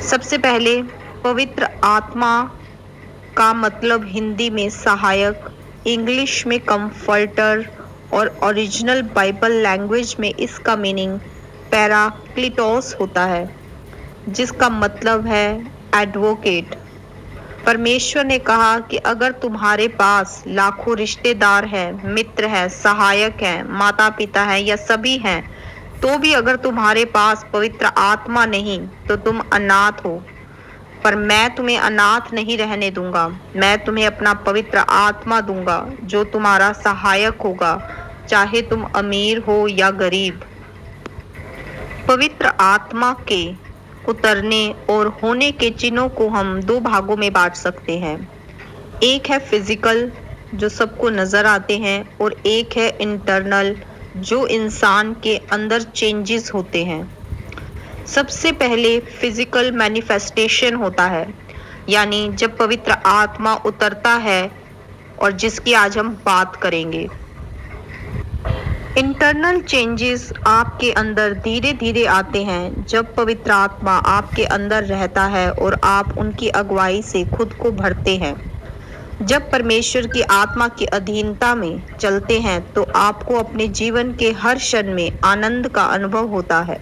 सबसे पहले पवित्र आत्मा का मतलब हिंदी में सहायक, इंग्लिश में कंफर्टर और ओरिजिनल बाइबल लैंग्वेज में इसका मीनिंग पैराक्लिटोस होता है, जिसका मतलब है एडवोकेट। परमेश्वर ने कहा कि अगर तुम्हारे पास लाखों रिश्तेदार हैं, मित्र हैं, सहायक हैं, माता पिता हैं या सभी हैं, तो भी अगर तुम्हारे पास पवित्र आत्मा नहीं तो तुम अनाथ हो। पर मैं तुम्हें अनाथ नहीं रहने दूंगा। मैं तुम्हें अपना पवित्र आत्मा दूंगा जो तुम्हारा सहायक होगा, चाहे तुम अमीर हो या गरीब। पवित्र आत्मा के उतरने और होने के चिन्हों को हम दो भागों में बांट सकते हैं। एक है फिजिकल, जो सबको नजर आते हैं, और एक है इंटरनल, जो इंसान के अंदर चेंजेस होते हैं। सबसे पहले फिजिकल मैनिफेस्टेशन होता है, यानी जब पवित्र आत्मा उतरता है, और जिसकी आज हम बात करेंगे। इंटरनल चेंजेस आपके अंदर धीरे धीरे आते हैं जब पवित्र आत्मा आपके अंदर रहता है और आप उनकी अगुवाई से खुद को भरते हैं। जब परमेश्वर की आत्मा की अधीनता में चलते हैं तो आपको अपने जीवन के हर क्षण में आनंद का अनुभव होता है।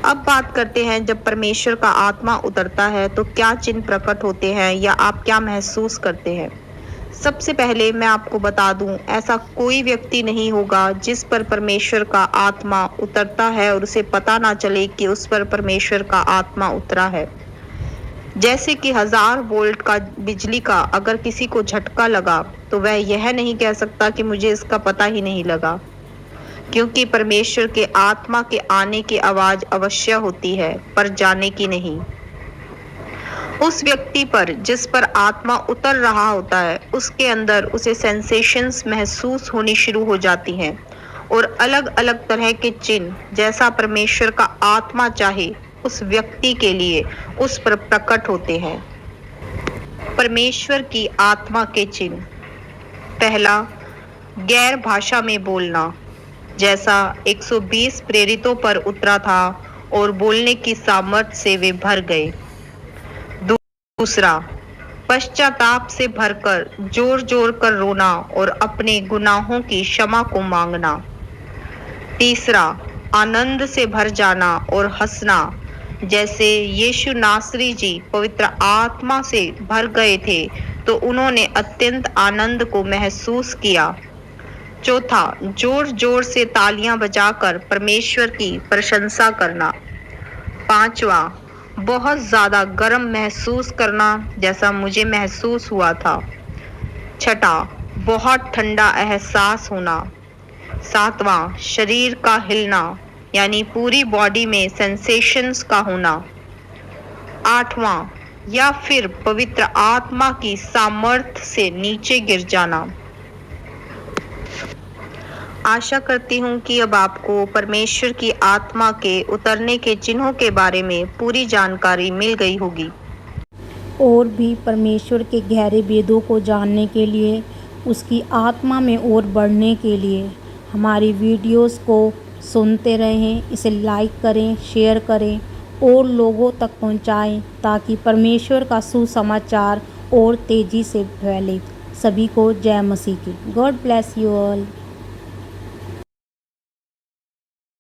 अब बात करते हैं, जब परमेश्वर का आत्मा उतरता है तो क्या चिन्ह प्रकट होते हैं या आप क्या महसूस करते हैं। सबसे पहले मैं आपको बता दूं, ऐसा कोई व्यक्ति नहीं होगा जिस पर परमेश्वर का आत्मा उतरता है और उसे पता ना चले कि उस पर परमेश्वर का आत्मा उतरा है। जैसे कि 1000 वोल्ट का बिजली का अगर किसी को झटका लगा तो वह यह नहीं कह सकता कि मुझे इसका पता ही नहीं लगा, क्योंकि परमेश्वर के आत्मा के आने की आवाज अवश्य होती है, पर जाने की नहीं। उस व्यक्ति पर जिस पर आत्मा उतर रहा होता है, उसके अंदर उसे सेंसेशंस महसूस होनी शुरू हो जाती हैं और अलग अलग तरह के चिन्ह, जैसा परमेश्वर का आत्मा चाहे उस व्यक्ति के लिए, उस पर प्रकट होते हैं। परमेश्वर की आत्मा के चिन्ह। पहला, गैर भाषा में बोलना, जैसा 120 प्रेरितों पर उतरा था और बोलने की सामर्थ से वे भर गए। दूसरा, पश्चाताप से भरकर जोर जोर कर रोना और अपने गुनाहों की क्षमा को मांगना। तीसरा, आनंद से भर जाना और हंसना, जैसे यीशु नासरी जी पवित्र आत्मा से भर गए थे तो उन्होंने अत्यंत आनंद को महसूस किया। चौथा, जोर जोर से तालियां बजाकर परमेश्वर की प्रशंसा करना। पांचवा, बहुत ज्यादा गर्म महसूस करना, जैसा मुझे महसूस हुआ था। छठा, बहुत ठंडा एहसास होना। सातवां, शरीर का हिलना, यानी पूरी बॉडी में सेंसेशंस का होना। आठवां, या फिर पवित्र आत्मा की सामर्थ्य से नीचे गिर जाना। आशा करती हूँ कि अब आपको परमेश्वर की आत्मा के उतरने के चिन्हों के बारे में पूरी जानकारी मिल गई होगी। और भी परमेश्वर के गहरे वेदों को जानने के लिए, उसकी आत्मा में और बढ़ने के लिए हमारी वीडियोस को सुनते रहें। इसे लाइक करें, शेयर करें और लोगों तक पहुंचाएं, ताकि परमेश्वर का सुसमाचार और तेज़ी से फैले। सभी को जय मसीह की। God bless you all.